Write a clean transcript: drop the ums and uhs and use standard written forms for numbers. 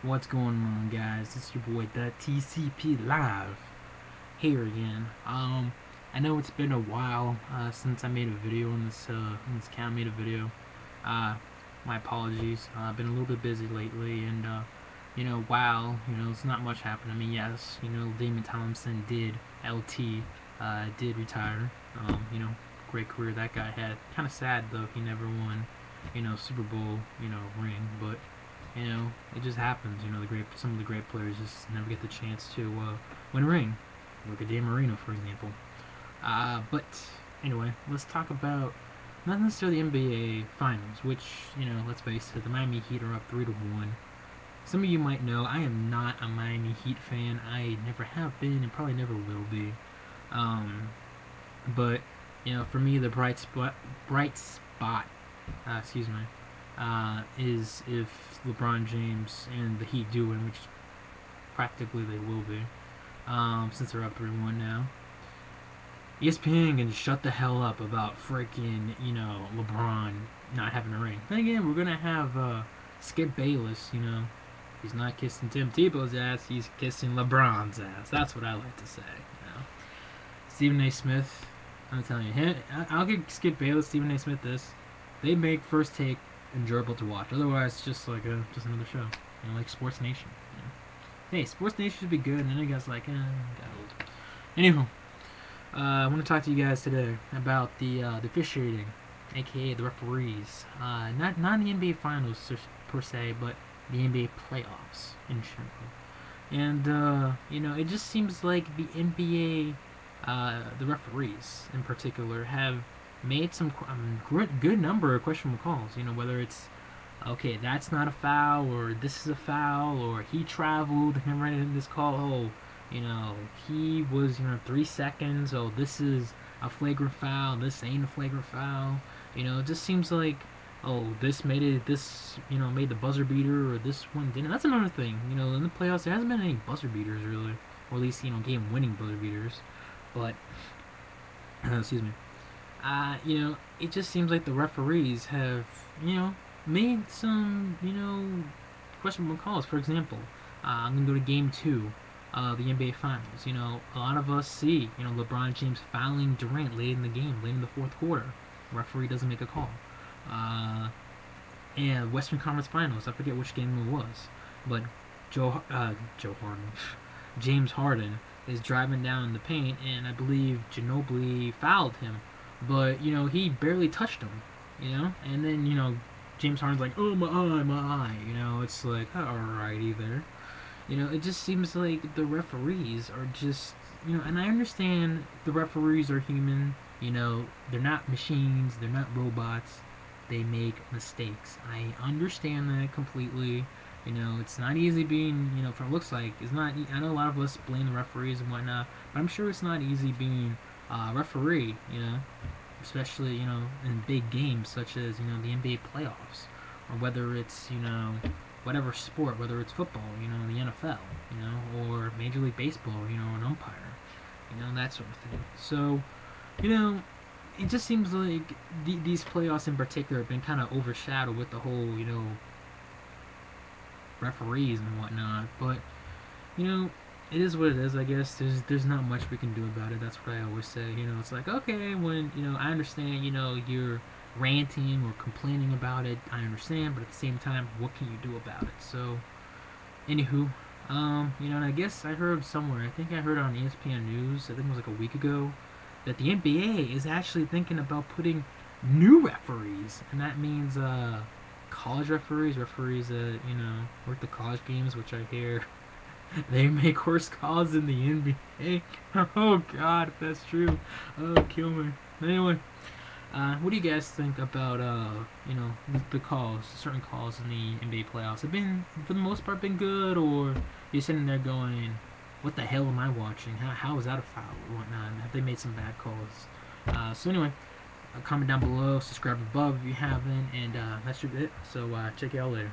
What's going on, guys? It's your boy TheTCPLive here again. I know it's been a while since I made a video on this account. Made a video. Uh, my apologies. I've been a little bit busy lately, and while it's not much happened. I mean, yes, Damon Thompson did did retire. Great career that guy had. Kind of sad though he never won, Super Bowl, ring, but it just happens. Some of the great players just never get the chance to win a ring. Look at Dan Marino, for example. But anyway, let's talk about not necessarily the NBA Finals, which let's face it, the Miami Heat are up 3-1. Some of you might know I am not a Miami Heat fan. I never have been, and probably never will be. But for me, the bright spot, excuse me, is if LeBron James and the Heat do win, which practically they will be, since they're up 3-1 now. ESPN can shut the hell up about freaking, LeBron not having a ring. Then again, we're gonna have Skip Bayless. He's not kissing Tim Tebow's ass; he's kissing LeBron's ass. That's what I like to say. Stephen A. Smith, I'm telling you, I'll give Skip Bayless, Stephen A. Smith this. They make First Take enjoyable to watch. Otherwise, it's just like just another show. Like Sports Nation. Hey, Sports Nation should be good, and then you guys like, got old. Anywho, I want to talk to you guys today about the officiating, aka the referees. Not the NBA Finals per se, but the NBA playoffs in general. And it just seems like the NBA, the referees in particular, have made some good number of questionable calls. Whether it's okay, that's not a foul, or this is a foul, or he traveled and ran into this call. Oh, he was 3 seconds. Oh, this is a flagrant foul. This ain't a flagrant foul. It just seems like this made it. This made the buzzer beater, or this one didn't. That's another thing. In the playoffs, there hasn't been any buzzer beaters really, or at least game-winning buzzer beaters. But excuse me. It just seems like the referees have, made some, questionable calls. For example, I'm going to go to Game 2 of the NBA Finals. A lot of us see, LeBron James fouling Durant late in the game, late in the fourth quarter. Referee doesn't make a call. And Western Conference Finals, I forget which game it was, but James Harden is driving down the paint, and I believe Ginobili fouled him, but he barely touched him, and then James Harden's like, oh, my eye, it's like, alrighty there. It just seems like the referees are just, and I understand the referees are human. They're not machines, they're not robots. They make mistakes. I understand that completely. It's not easy being, from looks like, it's not. I know a lot of us blame the referees and whatnot, but I'm sure it's not easy being a referee. Especially in big games such as the NBA playoffs, or whether it's whatever sport, whether it's football, the NFL, or Major League Baseball, an umpire, that sort of thing. So, it just seems like these playoffs in particular have been kind of overshadowed with the whole, referees and whatnot. But, it is what it is, I guess. There's not much we can do about it. That's what I always say. It's like, okay, when, I understand, you're ranting or complaining about it, I understand, but at the same time, what can you do about it? So, anywho, and I guess I heard somewhere, I think I heard on ESPN News, I think it was like a week ago, that the NBA is actually thinking about putting new referees, and that means college referees that work the college games, which I hear they make worse calls than the NBA. Oh God, if that's true, oh, kill me. Anyway, what do you guys think about the calls, certain calls in the NBA playoffs? Have been, for the most part, been good, or you're sitting there going, what the hell am I watching? How is that a foul or whatnot? Have they made some bad calls? So anyway, comment down below, subscribe above if you haven't, and that's it. So check you out later.